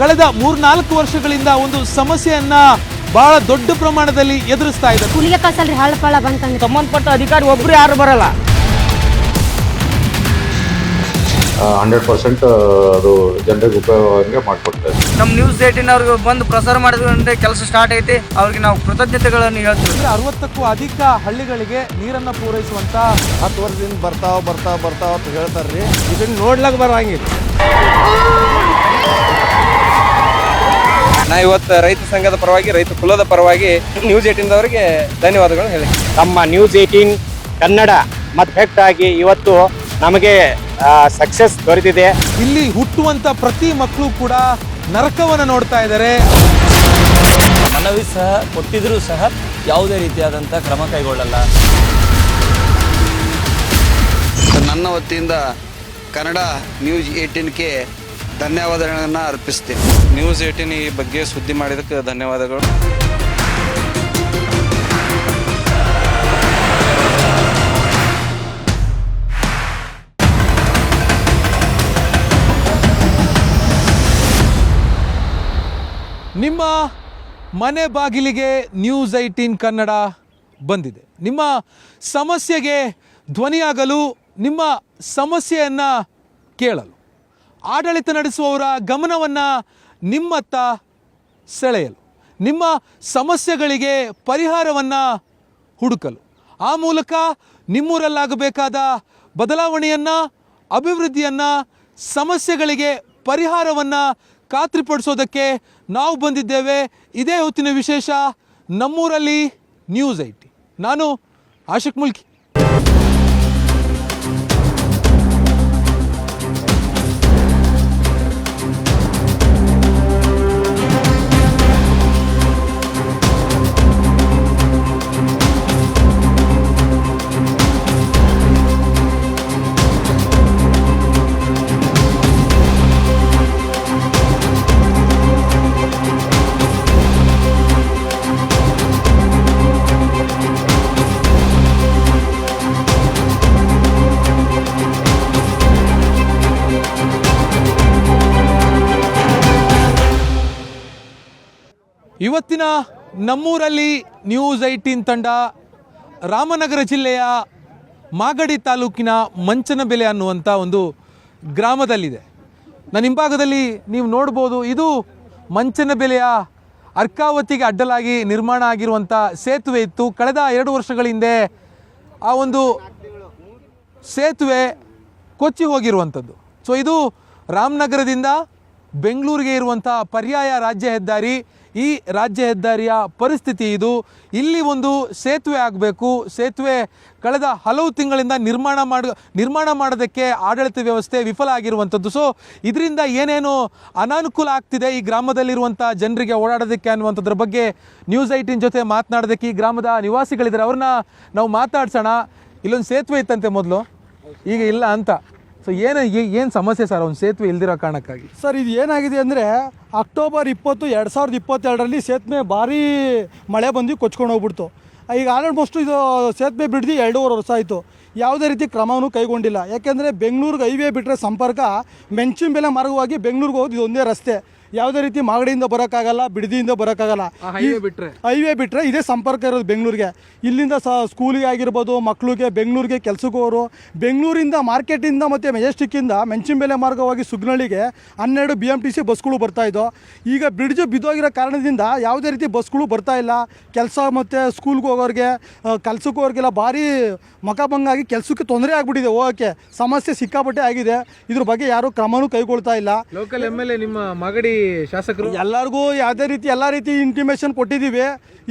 ಕಳೆದ 3-4 ವರ್ಷಗಳಿಂದ ಒಂದು ಸಮಸ್ಯೆಯನ್ನ ಬಹಳ ದೊಡ್ಡ ಪ್ರಮಾಣದಲ್ಲಿ ಎದುರಿಸ್ತಾ ಇದೆ. ಕೂಲಿಗೆ ಕಳ್ಸಲ್ರಿ ಹಳ್ಳಪಳ್ಳ ಬಂತಂದ್ರೆ ಸಂಬಂಧಪಟ್ಟ ಅಧಿಕಾರಿ ಒಬ್ರು ಯಾರು ಬರಲ್ಲ. 100% ಅದು ಜನರಿಗೆ ಉಪಯೋಗ ಮಾಡಿಕೊಡ್ತಾರೆ. ನಮ್ಮ ನ್ಯೂಸ್ 18 ಅವ್ರಿಗೆ ಬಂದು ಪ್ರಸಾರ ಮಾಡಿದ್ರೆ ಕೆಲಸ ಸ್ಟಾರ್ಟ್ ಐತಿ. ಅವ್ರಿಗೆ ನಾವು ಕೃತಜ್ಞತೆಗಳನ್ನು ಹೇಳ್ತೀವಿ. 60ಕ್ಕೂ ಅಧಿಕ ಹಳ್ಳಿಗಳಿಗೆ ನೀರನ್ನು ಪೂರೈಸುವಂತ 10 ವರ್ಷದಿಂದ ಬರ್ತಾವ ಅಂತ ಹೇಳ್ತಾರ್ರಿ. ಇದನ್ನ ನೋಡ್ಲಾಕ ಬರಂಗಿಲ್ಲ. ನಾ ಇವತ್ತು ರೈತ ಸಂಘದ ಪರವಾಗಿ, ರೈತ ಕುಲದ ಪರವಾಗಿ ನ್ಯೂಸ್ 18 ಅವರಿಗೆ ಧನ್ಯವಾದಗಳು ಹೇಳಿ. ನಮ್ಮ ನ್ಯೂಸ್ 18 ಕನ್ನಡ ಮತ್ತು ಫೆಕ್ಟ್ ಆಗಿ ಇವತ್ತು ನಮಗೆ ಸಕ್ಸಸ್ ದೊರೆತಿದೆ. ಇಲ್ಲಿ ಹುಟ್ಟುವಂತ ಪ್ರತಿ ಮಕ್ಕಳು ಕೂಡ ನರಕವನ್ನು ನೋಡ್ತಾ ಇದ್ದಾರೆ. ಮನವಿ ಸಹ ಕೊಟ್ಟಿದ್ರೂ ಸಹ ಯಾವುದೇ ರೀತಿಯಾದಂಥ ಕ್ರಮ ಕೈಗೊಳ್ಳಲ್ಲ. ನನ್ನ ವತಿಯಿಂದ ಕನ್ನಡ ನ್ಯೂಸ್ 18ಗೆ ಧನ್ಯವಾದಗಳನ್ನು ಅರ್ಪಿಸ್ತೀನಿ. ನ್ಯೂಸ್ 18 ಈ ಬಗ್ಗೆ ಸುದ್ದಿ ಮಾಡಿದ್ದಕ್ಕೆ ಧನ್ಯವಾದಗಳು. ನಿಮ್ಮ ಮನೆ ಬಾಗಿಲಿಗೆ ನ್ಯೂಸ್ 18 ಕನ್ನಡ ಬಂದಿದೆ. ನಿಮ್ಮ ಸಮಸ್ಯೆಗೆ ಧ್ವನಿಯಾಗಲು, ನಿಮ್ಮ ಸಮಸ್ಯೆಯನ್ನು ಕೇಳಲು, ಆಡಳಿತ ನಡೆಸುವವರ ಗಮನವನ್ನು ನಿಮ್ಮತ್ತ ಸೆಳೆಯಲು, ನಿಮ್ಮ ಸಮಸ್ಯೆಗಳಿಗೆ ಪರಿಹಾರವನ್ನು ಹುಡುಕಲು, ಆ ಮೂಲಕ ನಿಮ್ಮೂರಲ್ಲಾಗಬೇಕಾದ ಬದಲಾವಣೆಯನ್ನು, ಅಭಿವೃದ್ಧಿಯನ್ನು, ಸಮಸ್ಯೆಗಳಿಗೆ ಪರಿಹಾರವನ್ನು ಖಾತ್ರಿಪಡಿಸೋದಕ್ಕೆ ನಾವು ಬಂದಿದ್ದೇವೆ. ಇದೇ ಹೊತ್ತಿನ ವಿಶೇಷ ನಮ್ಮೂರಲ್ಲಿ ನ್ಯೂಸ್ 18. ನಾನು ಆಶಿಕ್ ಮುಲ್ಕಿ. ಇವತ್ತಿನ ನಮ್ಮೂರಲ್ಲಿ ನ್ಯೂಸ್ 18 ತಂಡ ರಾಮನಗರ ಜಿಲ್ಲೆಯ ಮಾಗಡಿ ತಾಲೂಕಿನ ಮಂಚನಬೆಲೆ ಅನ್ನುವಂಥ ಒಂದು ಗ್ರಾಮದಲ್ಲಿದೆ. ನನ್ನ ಹಿಂಭಾಗದಲ್ಲಿ ನೀವು ನೋಡ್ಬೋದು, ಇದು ಮಂಚನಬೆಲೆಯ ಅರ್ಕಾವತಿಗೆ ಅಡ್ಡಲಾಗಿ ನಿರ್ಮಾಣ ಆಗಿರುವಂಥ ಸೇತುವೆ ಇತ್ತು. ಕಳೆದ 2 ವರ್ಷಗಳ ಹಿಂದೆ ಆ ಒಂದು ಸೇತುವೆ ಕೊಚ್ಚಿ ಹೋಗಿರುವಂಥದ್ದು. ಸೊ ಇದು ರಾಮನಗರದಿಂದ ಬೆಂಗಳೂರಿಗೆ ಇರುವಂಥ ಪರ್ಯಾಯ ರಾಜ್ಯ ಹೆದ್ದಾರಿ. ಈ ರಾಜ್ಯ ಹೆದ್ದಾರಿಯ ಪರಿಸ್ಥಿತಿ ಇದು. ಇಲ್ಲಿ ಒಂದು ಸೇತುವೆ ಆಗಬೇಕು. ಸೇತುವೆ ಕಳೆದ ಹಲವು ತಿಂಗಳಿಂದ ನಿರ್ಮಾಣ ಮಾಡೋದಕ್ಕೆ ಆಡಳಿತ ವ್ಯವಸ್ಥೆ ವಿಫಲ ಆಗಿರುವಂಥದ್ದು. ಸೊ ಇದರಿಂದ ಏನೇನು ಅನಾನುಕೂಲ ಆಗ್ತಿದೆ ಈ ಗ್ರಾಮದಲ್ಲಿರುವಂಥ ಜನರಿಗೆ ಓಡಾಡೋದಕ್ಕೆ ಅನ್ನುವಂಥದ್ರ ಬಗ್ಗೆ ನ್ಯೂಸ್ 18 ಜೊತೆ ಮಾತನಾಡೋದಕ್ಕೆ ಈ ಗ್ರಾಮದ ನಿವಾಸಿಗಳಿದ್ದಾರೆ. ಅವ್ರನ್ನ ನಾವು ಮಾತಾಡ್ಸೋಣ. ಇಲ್ಲೊಂದು ಸೇತುವೆ ಇತ್ತಂತೆ ಮೊದಲು, ಈಗ ಇಲ್ಲ ಅಂತ. ಸೊ ಏನು ಸಮಸ್ಯೆ ಸರ್ ಒಂದು ಸೇತುವೆ ಇಲ್ದಿರೋ ಕಾರಣಕ್ಕಾಗಿ? ಸರ್, ಇದು ಏನಾಗಿದೆ ಅಂದರೆ ಅಕ್ಟೋಬರ್ 20, 2022ರಲ್ಲಿ ಸೇತುವೆ ಭಾರೀ ಮಳೆ ಬಂದು ಕೊಚ್ಕೊಂಡು ಹೋಗ್ಬಿಡ್ತು. ಈಗ ಆಲ್ಮೋಸ್ಟ್ ಇದು ಸೇತುವೆ ಬಿಡ್ದು 2.5 ವರ್ಷ ಆಯಿತು. ಯಾವುದೇ ರೀತಿ ಕ್ರಮವನ್ನು ಕೈಗೊಂಡಿಲ್ಲ. ಯಾಕೆಂದರೆ ಬೆಂಗಳೂರಿಗೆ ಹೈವೇ ಬಿಟ್ಟರೆ ಸಂಪರ್ಕ ಮೆಂಚಿನಬೆಲೆ ಮಾರ್ಗವಾಗಿ ಬೆಂಗಳೂರಿಗೆ ಹೋಗೋದು ಇದು ಒಂದೇ ರಸ್ತೆ. ಯಾವುದೇ ರೀತಿ ಮಾಗಡಿಯಿಂದ ಬರೋಕ್ಕಾಗಲ್ಲ, ಬಿಡದಿಯಿಂದ ಬರೋಕ್ಕಾಗಲ್ಲ. ಹೈವೇ ಬಿಟ್ಟರೆ ಇದೇ ಸಂಪರ್ಕ ಇರೋದು ಬೆಂಗಳೂರಿಗೆ. ಇಲ್ಲಿಂದ ಸ್ಕೂಲಿಗೆ ಆಗಿರ್ಬೋದು, ಮಕ್ಕಳಿಗೆ ಬೆಂಗಳೂರಿಗೆ ಕೆಲಸಕ್ಕೆ ಹೋಗೋರು, ಬೆಂಗಳೂರಿಂದ ಮಾರ್ಕೆಟಿಂದ ಮತ್ತು ಮೆಜೆಸ್ಟಿಕ್ಕಿಂದ ಮೆಂಚಿನಬೆಲೆ ಮಾರ್ಗವಾಗಿ ಸುಗ್ನಳ್ಳಿಗೆ 12 BMTC ಬಸ್ಗಳು ಬರ್ತಾಯಿದ್ದೋ. ಈಗ ಬ್ರಿಡ್ಜ್ ಬಿದ್ದೋಗಿರೋ ಕಾರಣದಿಂದ ಯಾವುದೇ ರೀತಿ ಬಸ್ಗಳು ಬರ್ತಾಯಿಲ್ಲ. ಕೆಲಸ ಮತ್ತು ಸ್ಕೂಲ್ಗೆ ಹೋಗೋರಿಗೆ, ಕೆಲಸಕ್ಕೆ ಹೋಗೋರಿಗೆಲ್ಲ ಭಾರಿ ಮಖಭಂಗಾಗಿ ಕೆಲಸಕ್ಕೆ ತೊಂದರೆ ಆಗಿಬಿಟ್ಟಿದೆ. ಹೋಗೋಕ್ಕೆ ಸಮಸ್ಯೆ ಸಿಕ್ಕಾಪಟ್ಟೆ ಆಗಿದೆ. ಇದ್ರ ಬಗ್ಗೆ ಯಾರೂ ಕ್ರಮನೂ ಕೈಗೊಳ್ತಾ ಇಲ್ಲ. ಲೋಕಲ್ MLA ನಿಮ್ಮ ಮಾಗಡಿ ಶಾಸಕರು ಎಲ್ಲರಿಗೂ ಎಲ್ಲ ರೀತಿ ಇಂಟಿಮೇಷನ್ ಕೊಟ್ಟಿದ್ದೀವಿ.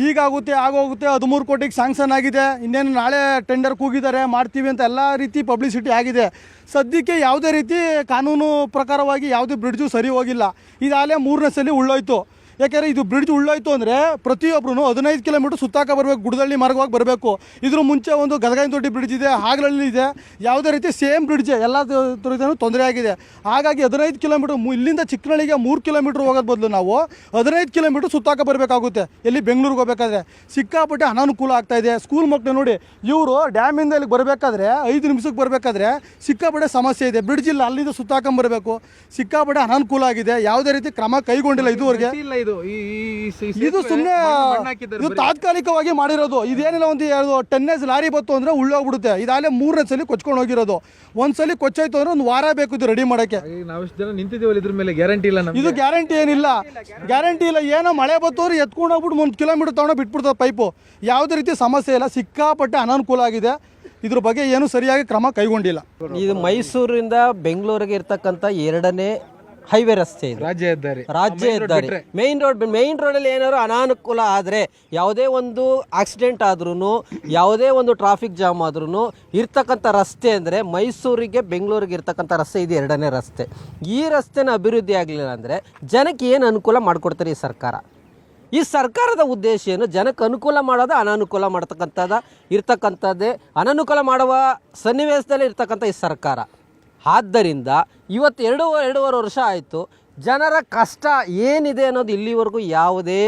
ಈಗಾಗುತ್ತೆ ಆಗೋಗುತ್ತೆ. 13 ಕೋಟಿಗೆ ಸ್ಯಾಂಕ್ಷನ್ ಆಗಿದೆ. ಇನ್ನೇನು ನಾಳೆ ಟೆಂಡರ್ ಕೂಗಿದ್ದಾರೆ, ಮಾಡ್ತೀವಿ ಅಂತ ಎಲ್ಲ ರೀತಿ ಪಬ್ಲಿಸಿಟಿ ಆಗಿದೆ. ಸದ್ಯಕ್ಕೆ ಯಾವುದೇ ರೀತಿ ಕಾನೂನು ಪ್ರಕಾರವಾಗಿ ಯಾವುದೇ ಬ್ರಿಡ್ಜು ಸರಿ ಹೋಗಿಲ್ಲ. ಇದಾಗಲೇ 3ನೇ ಸಲ ಉಳ್ಳೋಯ್ತು. ಯಾಕೆಂದರೆ ಇದು ಬ್ರಿಡ್ಜ್ ಉಳ್ಳೋಯ್ತು ಅಂದರೆ ಪ್ರತಿಯೊಬ್ಬರು 15 ಕಿಲೋಮೀಟ್ರ್ ಸುತ್ತಾಕ ಬರಬೇಕು, ಗುಡದಳ್ಳಿ ಮಾರ್ಗವಾಗಿ ಬರಬೇಕು. ಇದ್ರ ಮುಂಚೆ ಒಂದು ಗದಗಾಯಿನ ದೊಡ್ಡ ಬ್ರಿಡ್ಜ್ ಇದೆ, ಹಾಗಲಳ್ಳಿ ಇದೆ, ಯಾವುದೇ ರೀತಿ ಸೇಮ್ ಬ್ರಿಡ್ಜ್ ಎಲ್ಲ ಥರದೂ ತೊಂದರೆ ಆಗಿದೆ. ಹಾಗಾಗಿ 15 ಕಿಲೋಮೀಟ್ರ್ ಇಲ್ಲಿಂದ ಚಿಕ್ಕನಳ್ಳಿಗೆ 3 ಕಿಲೋಮೀಟ್ರ್ ಹೋಗೋದು ಬದಲು ನಾವು 15 ಕಿಲೋಮೀಟ್ರ್ ಸುತ್ತಾಕ ಬರಬೇಕಾಗುತ್ತೆ. ಎಲ್ಲಿ ಬೆಂಗಳೂರಿಗೆ ಹೋಗಬೇಕಾದ್ರೆ ಸಿಕ್ಕಾಪಟ್ಟೆ ಅನಾನುಕೂಲ ಆಗ್ತಾಯಿದೆ. ಸ್ಕೂಲ್ ಮಕ್ಕಳು ನೋಡಿ, ಇವರು ಡ್ಯಾಮಿಂದ ಇಲ್ಲಿಗೆ ಬರಬೇಕಾದ್ರೆ 5 ನಿಮಿಷಕ್ಕೆ ಬರಬೇಕಾದ್ರೆ ಸಿಕ್ಕಾಪಟ್ಟೆ ಸಮಸ್ಯೆ ಇದೆ. ಬ್ರಿಡ್ಜ್ ಇಲ್ಲ, ಅಲ್ಲಿಂದ ಸುತ್ತಾಕೊಂಬರಬೇಕು. ಸಿಕ್ಕಾಪಟ್ಟೆ ಅನಾನುಕೂಲ ಆಗಿದೆ. ಯಾವುದೇ ರೀತಿ ಕ್ರಮ ಕೈಗೊಂಡಿಲ್ಲ ಇದುವರೆಗೆ. ಇದು ಸುಮ್ಮನೆ ಇದು ತಾತ್ಕಾಲಿಕವಾಗಿ ಮಾಡಿರೋದು. ಇದೇನಿಲ್ಲ, ಒಂದು ಟನ್ನೇಜ್ ಲಾರಿ ಬತ್ತು ಅಂದರೆ ಉಳ್ಳೋಗ್ಬಿಡುತ್ತೆ. ಇದಾಗಲೇ 3ನೇ ಸಲ ಕೊಚ್ಕೊಂಡು ಹೋಗಿರೋದು. ಒಂದ್ಸಲಿ ಕೊಚ್ಚಾಯ್ತು ಅಂದ್ರೆ ಒಂದು ವಾರ ಬೇಕು ಇದು ರೆಡಿ ಮಾಡೋಕ್ಕೆ. ನಾವಿಷ್ಟು ಜನ ನಿಂತಿದ್ದೀವಲ್ಲ, ಇದ್ರ ಮೇಲೆ ಗ್ಯಾರಂಟಿ ಇಲ್ಲ ನಮ್ಗೆ. ಇದು ಗ್ಯಾರಂಟಿ ಏನಿಲ್ಲ, ಗ್ಯಾರಂಟಿ ಇಲ್ಲ. ಏನೋ ಮಳೆ ಬತ್ತವ್ರು ಎತ್ಕೊಂಡು ಹೋಗ್ಬಿಟ್ಟು 1 ಕಿಲೋಮೀಟರ್ ತೊಗೊಂಡು ಬಿಟ್ಬಿಡ್ತಾರೆ ಪೈಪು. ಯಾವುದೇ ರೀತಿ ಸಮಸ್ಯೆ ಇಲ್ಲ. ಸಿಕ್ಕಾಪಟ್ಟೆ ಅನಾನುಕೂಲ ಆಗಿದೆ. ಇದ್ರ ಬಗ್ಗೆ ಏನು ಸರಿಯಾಗಿ ಕ್ರಮ ಕೈಗೊಂಡಿಲ್ಲ. ಇದು ಮೈಸೂರಿಂದ ಬೆಂಗಳೂರಿಗೆ ಇರ್ತಕ್ಕಂಥ 2ನೇ ಹೈವೇ ರಸ್ತೆ ಇದು, ರಾಜ್ಯ ಹೆದ್ದಾರಿ. ಮೇನ್ ರೋಡಲ್ಲಿ ಏನಾದ್ರು ಅನಾನುಕೂಲ ಆದರೆ, ಯಾವುದೇ ಒಂದು ಆಕ್ಸಿಡೆಂಟ್ ಆದ್ರೂ, ಯಾವುದೇ ಒಂದು ಟ್ರಾಫಿಕ್ ಜಾಮ್ ಆದ್ರೂ ಇರ್ತಕ್ಕಂಥ ರಸ್ತೆ ಅಂದರೆ ಮೈಸೂರಿಗೆ ಬೆಂಗಳೂರಿಗೆ ಇರ್ತಕ್ಕಂಥ ರಸ್ತೆ ಇದು 2ನೇ ರಸ್ತೆ. ಈ ರಸ್ತೆನ ಅಭಿವೃದ್ಧಿ ಆಗಲಿಲ್ಲ ಅಂದರೆ ಜನಕ್ಕೆ ಏನು ಅನುಕೂಲ ಮಾಡಿಕೊಡ್ತಾರೆ ಈ ಸರ್ಕಾರ? ಈ ಸರ್ಕಾರದ ಉದ್ದೇಶ ಏನು? ಜನಕ್ಕೆ ಅನುಕೂಲ ಮಾಡೋದು, ಅನಾನುಕೂಲ ಇರ್ತಕ್ಕಂಥದ್ದೇ ಅನಾನುಕೂಲ ಮಾಡುವ ಸನ್ನಿವೇಶದಲ್ಲಿ ಇರ್ತಕ್ಕಂಥ ಈ ಸರ್ಕಾರ. ಆದ್ದರಿಂದ ಇವತ್ತು 2.5 ವರ್ಷ ಆಯಿತು. ಜನರ ಕಷ್ಟ ಏನಿದೆ ಅನ್ನೋದು ಇಲ್ಲಿವರೆಗೂ ಯಾವುದೇ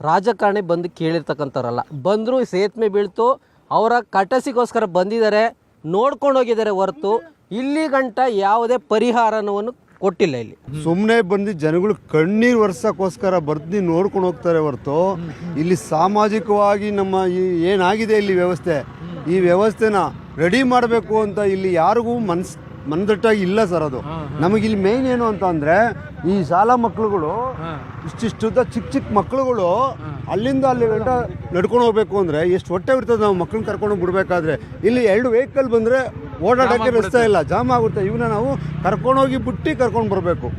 ರಾಜಕಾರಣಿ ಬಂದು ಕೇಳಿರ್ತಕ್ಕಂಥವ್ರಲ್ಲ. ಬಂದರೂ ಸೇತುವೆ ಬೀಳ್ತು, ಅವರ ಕಟಸಿಗೋಸ್ಕರ ಬಂದಿದ್ದಾರೆ, ನೋಡ್ಕೊಂಡು ಹೋಗಿದ್ದಾರೆ ಹೊರತು ಇಲ್ಲಿ ಗಂಟ ಯಾವುದೇ ಪರಿಹಾರವನ್ನು ಕೊಟ್ಟಿಲ್ಲ. ಇಲ್ಲಿ ಸುಮ್ಮನೆ ಬಂದು ಜನಗಳು ಕಣ್ಣೀರು ವರ್ಷಕ್ಕೋಸ್ಕರ ಬರ್ದು ನೋಡ್ಕೊಂಡು ಹೋಗ್ತಾರೆ ಹೊರತು ಇಲ್ಲಿ ಸಾಮಾಜಿಕವಾಗಿ ನಮ್ಮ ಏನಾಗಿದೆ ಇಲ್ಲಿ ವ್ಯವಸ್ಥೆ, ಈ ವ್ಯವಸ್ಥೆನ ರೆಡಿ ಮಾಡಬೇಕು ಅಂತ ಇಲ್ಲಿ ಯಾರಿಗೂ ಮನದಟ್ಟಾಗಿ ಇಲ್ಲ ಸರ್. ಅದು ನಮಗಿಲ್ಲಿ ಮೇಯ್ನ್ ಏನು ಅಂತ ಅಂದರೆ, ಈ ಶಾಲಾ ಮಕ್ಕಳುಗಳು ಇಷ್ಟಿಷ್ಟುದ್ದ ಚಿಕ್ಕ ಮಕ್ಕಳುಗಳು ಅಲ್ಲಿಂದ ಅಲ್ಲಿ ಗಂಟ ನಡ್ಕೊಂಡು ಹೋಗ್ಬೇಕು ಅಂದರೆ ಎಷ್ಟು ಹೊಟ್ಟೆ ಇರ್ತದೆ. ನಾವು ಮಕ್ಕಳನ್ನ ಕರ್ಕೊಂಡು ಬಿಡಬೇಕಾದ್ರೆ ಇಲ್ಲಿ 2 ವೆಹಿಕಲ್ ಬಂದರೆ ಓಡಾಡೋಕ್ಕೆ ರಸ್ತೆ ಇಲ್ಲ, ಜಾಮ್ ಆಗುತ್ತೆ. ಇವನ್ನ ನಾವು ಕರ್ಕೊಂಡೋಗಿ ಬಿಟ್ಟು ಕರ್ಕೊಂಡು ಬರಬೇಕು.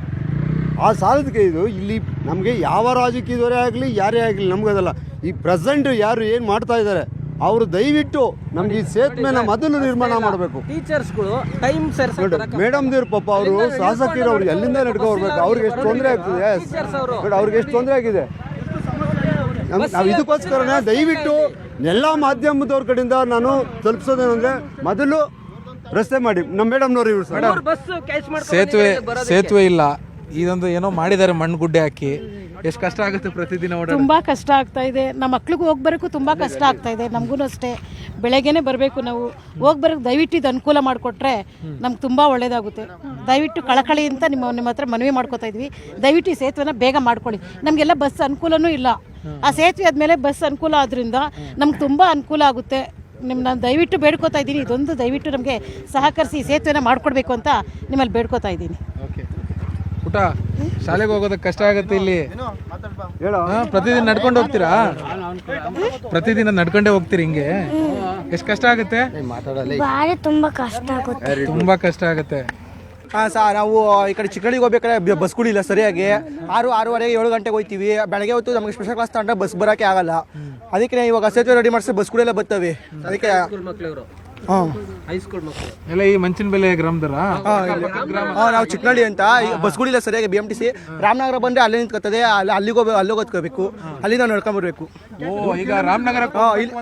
ಆ ಸಾಲದಕ್ಕೆ ಇದು ಇಲ್ಲಿ ನಮಗೆ ಯಾವ ರಾಜಕೀಯದವರೇ ಆಗಲಿ ಯಾರೇ ಆಗಲಿ ನಮಗದಲ್ಲ. ಈ ಪ್ರೆಸೆಂಟ್ ಯಾರು ಏನು ಮಾಡ್ತಾ ಇದ್ದಾರೆ ಅವರು ದಯವಿಟ್ಟು ನಮ್ಗೆ ಈ ಸೇತುವೆನ ಮೊದಲು ನಿರ್ಮಾಣ ಮಾಡಬೇಕು. ಟೀಚರ್ಸ್ಗಳು ಟೈಮ್ ಮೇಡಮ್ ದೇವ್ರ ಪಾಪ ಅವರು ಶಾಸಕರು ಅವ್ರಿಗೆ ಎಲ್ಲಿಂದ ನಡ್ಕೊ ಬರ್ಬೇಕು. ಅವ್ರಿಗೆ ಎಷ್ಟು ತೊಂದರೆ ಆಗ್ತದೆ, ಅವ್ರಿಗೆ ಎಷ್ಟು ತೊಂದರೆ ಆಗಿದೆ. ನಾವು ಇದಕ್ಕೋಸ್ಕರನೇ ದಯವಿಟ್ಟು ಎಲ್ಲ ಮಾಧ್ಯಮದವ್ರ ಕಡೆಯಿಂದ ನಾನು ತಲುಪಿಸೋದೇನೆಂದರೆ, ಮೊದಲು ರಸ್ತೆ ಮಾಡಿ. ನಮ್ಮ ಮೇಡಮ್ನವ್ರು ಇವರು ಸೇತುವೆ ಇಲ್ಲ, ಇದೊಂದು ಏನೋ ಮಾಡಿದ್ದಾರೆ, ಮಣ್ಣು ಗುಡ್ಡೆ ಹಾಕಿ. ಎಷ್ಟು ಕಷ್ಟ ಆಗುತ್ತೆ ಪ್ರತಿದಿನ ಓಡಾಡ? ತುಂಬ ಕಷ್ಟ ಆಗ್ತಾ ಇದೆ. ನಮ್ಮ ಮಕ್ಳಿಗೂ ಹೋಗಿ ಬರೋಕ್ಕೂ ತುಂಬ ಕಷ್ಟ ಆಗ್ತಾ ಇದೆ. ನಮಗೂ ಅಷ್ಟೇ, ಬೆಳಗ್ಗೆನೇ ಬರಬೇಕು ನಾವು. ಹೋಗಿ ಬರೋಕ್ಕೆ ದಯವಿಟ್ಟು ಇದು ಅನುಕೂಲ ಮಾಡಿಕೊಟ್ರೆ ನಮ್ಗೆ ತುಂಬ ಒಳ್ಳೇದಾಗುತ್ತೆ. ದಯವಿಟ್ಟು ಕಳಕಳಿ ಅಂತ ನಿಮ್ಮ ಹತ್ರ ಮನವಿ ಮಾಡ್ಕೋತಾ ಇದ್ವಿ. ದಯವಿಟ್ಟು ಈ ಸೇತುವೆನ ಬೇಗ ಮಾಡ್ಕೊಳ್ಳಿ. ನಮಗೆಲ್ಲ ಬಸ್ ಅನುಕೂಲನೂ ಇಲ್ಲ. ಆ ಸೇತುವೆ ಆದಮೇಲೆ ಬಸ್ ಅನುಕೂಲ ಆದ್ರಿಂದ ನಮ್ಗೆ ತುಂಬ ಅನುಕೂಲ ಆಗುತ್ತೆ. ನಾನು ದಯವಿಟ್ಟು ಬೇಡ್ಕೋತಾ ಇದ್ದೀನಿ, ಇದೊಂದು ದಯವಿಟ್ಟು ನಮಗೆ ಸಹಕರಿಸಿ ಸೇತುವೆನ ಮಾಡಿಕೊಡ್ಬೇಕು ಅಂತ ನಿಮ್ಮಲ್ಲಿ ಬೇಡ್ಕೋತಾ ಇದ್ದೀನಿ. ಊಟ ಶಾಲೆಗೆ ಹೋಗೋದಕ್ಕೆ ಕಷ್ಟ ಆಗುತ್ತೆ ಇಲ್ಲಿ. ಪ್ರತಿದಿನ ನಡ್ಕೊಂಡು ಹೋಗ್ತೀರಾ? ಪ್ರತಿದಿನ ನಡ್ಕೊಂಡೇ ಹೋಗ್ತೀರಿ ಹಿಂಗೆ? ಎಷ್ಟು ಕಷ್ಟ ಆಗುತ್ತೆ? ತುಂಬಾ ಕಷ್ಟ ಆಗುತ್ತೆ. ಹಾಂ ಸರ್, ನಾವು ಈ ಕಡೆ ಚಿಕ್ಕಳ್ಳಿಗೆ ಹೋಗ್ಬೇಕಾದ್ರೆ ಬಸ್ಗಳಿಲ್ಲ ಸರಿಯಾಗಿ. 6:30 7 ಗಂಟೆಗೆ ಹೋಗ್ತೀವಿ. ಬೆಳಗ್ಗೆ ಹೊತ್ತು ನಮಗೆ ಸ್ಪೆಷಲ್ ಕ್ಲಾಸ್ ತಗೊಂಡ್ರೆ ಬಸ್ ಬರೋಕ್ಕೆ ಆಗಲ್ಲ. ಅದಕ್ಕೆ ಇವಾಗ ಸೇತುವೆ ರೆಡಿ ಮಾಡಿಸಿ ಬಸ್ಗಳೆಲ್ಲ ಬರ್ತವೆ. ಅದಕ್ಕೆ ಹೈಸ್ಕೂಲ್ ಮಕ್ಕಳು ಎಲ್ಲ ಈ ಮಂಚಿನ ಬೆಲೆ ಗ್ರಾಮದರ. ನಾವು ಚಿಕ್ಕನಳ್ಳಿ ಅಂತ ಬಸ್ಗಳಿಲ್ಲ ಸರಿಯಾಗಿ. BMTC ರಾಮನಗರ ಬಂದರೆ ಅಲ್ಲೇ ನಿಂತ್ಕೊತದೆ. ಅಲ್ಲಿಗೆ ಓದ್ಕೋಬೇಕು, ಅಲ್ಲಿಂದ ನಡ್ಕೊಂಡ್ಬರ್ಬೇಕು. ಈಗ ರಾಮನಗರ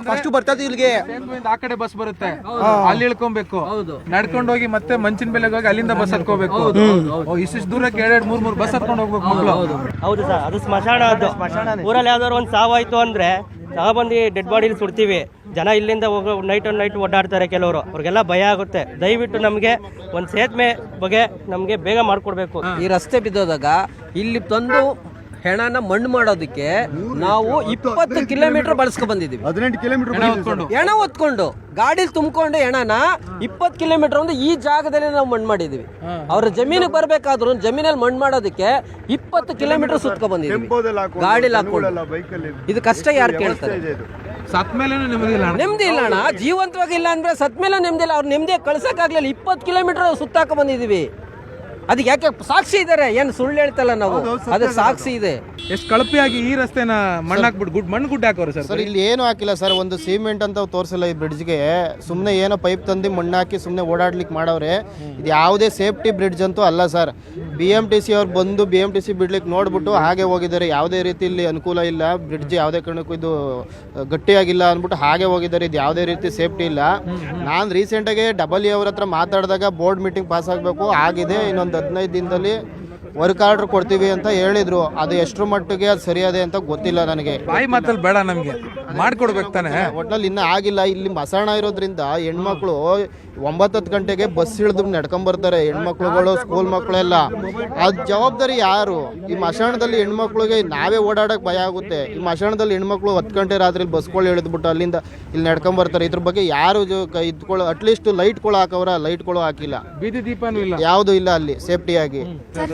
ಫಸ್ಟ್ ಬರ್ತದೆ ಇಲ್ಲಿಗೆ. ಆ ಕಡೆ ಬಸ್ ಬರುತ್ತೆ, ಅಲ್ಲಿ ಇಳ್ಕೊಬೇಕು, ನಡ್ಕೊಂಡು ಹೋಗಿ ಮತ್ತೆ ಮಂಚಿನ ಬೆಲೆಗೆ ಹೋಗಿ ಅಲ್ಲಿಂದ ಬಸ್ ಹತ್ಕೋಬೇಕು. ಇಷ್ಟು ದೂರಕ್ಕೆ 2-3 ಬಸ್ ಹತ್ಕೊಂಡು ಹೋಗ್ಬೇಕು ಮಕ್ಕಳು. ಹೌದು ಸರ್, ಅದು ಸ್ಮಶಾನ. ಅದು ಊರಲ್ಲಿ ಯಾವ್ದಾದ್ರು ಒಂದು ಸಾವಾಯ್ತು ಅಂದ್ರೆ ತಗೊಬಂದು ಡೆಡ್ ಬಾಡಿಲಿ ಸುಡ್ತೀವಿ. ಜನ ಇಲ್ಲಿಂದ ನೈಟ್ ಓಡಾಡ್ತಾರೆ ಕೆಲವರು, ಅವ್ರಿಗೆಲ್ಲ ಭಯ ಆಗುತ್ತೆ. ದಯವಿಟ್ಟು ನಮಗೆ ಒಂದು ಸೇತುವೆ ಬಗ್ಗೆ ನಮಗೆ ಬೇಗ ಮಾಡಿಕೊಡ್ಬೇಕು. ಈ ರಸ್ತೆ ಬಿದ್ದೋದಾಗ ಇಲ್ಲಿ ತಂದು ಹೆಣನ ಮಣ್ಣು ಮಾಡೋದಕ್ಕೆ ನಾವು 20 ಕಿಲೋಮೀಟರ್ ಬಳಸ್ಕೊ ಬಂದಿದ್ದೀವಿ. 18 ಕಿಲೋಮೀಟರ್ ಹೆಣ ಹೊತ್ಕೊಂಡು ಗಾಡಿಲಿ ತುಂಬಿಕೊಂಡು ಹೆಣನ 20 ಕಿಲೋಮೀಟರ್ ಒಂದು ಈ ಜಾಗದಲ್ಲಿ ನಾವು ಮಣ್ಣು ಮಾಡಿದೀವಿ. ಅವ್ರ ಜಮೀನಿಗೆ ಬರ್ಬೇಕಾದ್ರು ಜಮೀನಲ್ಲಿ ಮಣ್ಣು ಮಾಡೋದಕ್ಕೆ 20 ಕಿಲೋಮೀಟರ್ ಸುತ್ಕೊ ಬಂದಿದ್ದೀವಿ ಗಾಡಿಲಿ ಹಾಕೊಂಡು. ಇದು ಕಷ್ಟ ಯಾರು ಕೇಳ್ತಾರೆ? ಸತ್ಮೇಲೆ ನೆಮ್ಮದಿ ಇಲ್ಲ ಅಣ್ಣ. ಜೀವಂತವಾಗಿಲ್ಲ ಅಂದ್ರೆ ಸತ್ಮೇಲೆ ನೆಮ್ಮದಿ ಇಲ್ಲ. ಅವ್ರು ನೆಮ್ಮದಿ ಕಳ್ಸಕ್ಕಾಗ್ಲಿಲ್ಲ. 20 ಕಿಲೋಮೀಟರ್ ಸುತ್ತಾಕ ಬಂದಿದ್ದೀವಿ. ಅದಕ್ಕೆ ಯಾಕೆ ಸಾಕ್ಷಿ ಇದ್ದಾರೆ, ಏನು ಸುಳ್ಳು ಹೇಳ್ತಲ್ಲ ನಾವು, ಅದಕ್ಕೆ ಸಾಕ್ಷಿ ಇದೆ. ಎಷ್ಟು ಕಳಪೆಯಾಗಿ ಈ ರಸ್ತೆನ ಮಣ್ಣಾಕ್ಬಿಟ್ಟು ಮಣ್ಣು ಗುಡ್ಡ ಹಾಕೋರು ಸರ್ ಇಲ್ಲಿ ಏನು ಹಾಕಿಲ್ಲ ಸರ್, ಒಂದು ಸಿಮೆಂಟ್ ಅಂತ ತೋರಿಸಿಲ್ಲ ಈ ಬ್ರಿಡ್ಜ್ಗೆ. ಸುಮ್ಮನೆ ಏನೋ ಪೈಪ್ ತಂದು ಮಣ್ಣು ಹಾಕಿ ಸುಮ್ಮನೆ ಓಡಾಡ್ಲಿಕ್ಕೆ ಮಾಡವ್ರೆ. ಇದು ಯಾವುದೇ ಸೇಫ್ಟಿ ಬ್ರಿಡ್ಜ್ ಅಂತೂ ಅಲ್ಲ ಸರ್. BMTC ಅವ್ರು ಬಂದು BMTC ಬಿಡ್ಲಿಕ್ಕೆ ನೋಡ್ಬಿಟ್ಟು ಹಾಗೆ ಹೋಗಿದ್ದಾರೆ. ಯಾವುದೇ ರೀತಿ ಇಲ್ಲಿ ಅನುಕೂಲ ಇಲ್ಲ, ಬ್ರಿಡ್ಜ್ ಯಾವುದೇ ಕಾರಣಕ್ಕೂ ಇದು ಗಟ್ಟಿಯಾಗಿಲ್ಲ ಅಂದ್ಬಿಟ್ಟು ಹಾಗೆ ಹೋಗಿದ್ದಾರೆ. ಇದು ಯಾವುದೇ ರೀತಿ ಸೇಫ್ಟಿ ಇಲ್ಲ. ನಾನು ರೀಸೆಂಟಾಗಿ ಡಬಲ್ ಅವ್ರ ಹತ್ರ ಮಾತಾಡಿದಾಗ ಬೋರ್ಡ್ ಮೀಟಿಂಗ್ ಪಾಸ್ ಆಗಬೇಕು ಆಗಿದೆ, ಇನ್ನೊಂದು 15 ದಿನದಲ್ಲಿ ವರ್ಕ್ ಆರ್ಡರ್ ಕೊಡ್ತೀವಿ ಅಂತ ಹೇಳಿದ್ರು. ಅದು ಎಷ್ಟರ ಮಟ್ಟಿಗೆ ಅದು ಸರಿಯಾದೆ ಅಂತ ಗೊತ್ತಿಲ್ಲ ನನಗೆ. ಬಾಯಿ ಮಾತಲ್ಲಿ ಬೇಡ, ನಮಗೆ ಮಾಡ್ಕೊಡ್ಬೇಕು ತಾನೆ. ಒಟ್ನಲ್ಲಿ ಇನ್ನೂ ಆಗಿಲ್ಲ. ಇಲ್ಲಿ ಮಸಾಣ ಇರೋದ್ರಿಂದ ಹೆಣ್ಮಕ್ಳು 9-10 ಗಂಟೆಗೆ ಬಸ್ ಇಳಿದು ನಡ್ಕೊಂಬರ್ತಾರೆ, ಹೆಣ್ಮಕ್ಳುಗಳು, ಸ್ಕೂಲ್ ಮಕ್ಕಳೆಲ್ಲ. ಅದು ಜವಾಬ್ದಾರಿ ಯಾರು? ಈ ಮಸಾಣದಲ್ಲಿ ಹೆಣ್ಮಕ್ಳಿಗೆ ನಾವೇ ಓಡಾಡೋಕೆ ಭಯ ಆಗುತ್ತೆ. ಈ ಮಸಾಣದಲ್ಲಿ ಹೆಣ್ಮಕ್ಳು 10 ಗಂಟೆ ರಾತ್ರಿ ಬಸ್ಗಳು ಇಳಿದ್ಬಿಟ್ಟು ಅಲ್ಲಿಂದ ಇಲ್ಲಿ ನಡ್ಕೊಂಬರ್ತಾರೆ. ಇದ್ರ ಬಗ್ಗೆ ಯಾರು ಇದ್ಕೊಳ್ಳೋ ಅಟ್ಲೀಸ್ಟ್ ಲೈಟ್ಗಳು ಹಾಕವ್ರ? ಲೈಟ್ಗಳು ಹಾಕಿಲ್ಲ, ಬೀದಿ ದೀಪನೂ ಇಲ್ಲ, ಯಾವುದು ಇಲ್ಲ ಅಲ್ಲಿ ಸೇಫ್ಟಿಯಾಗಿ.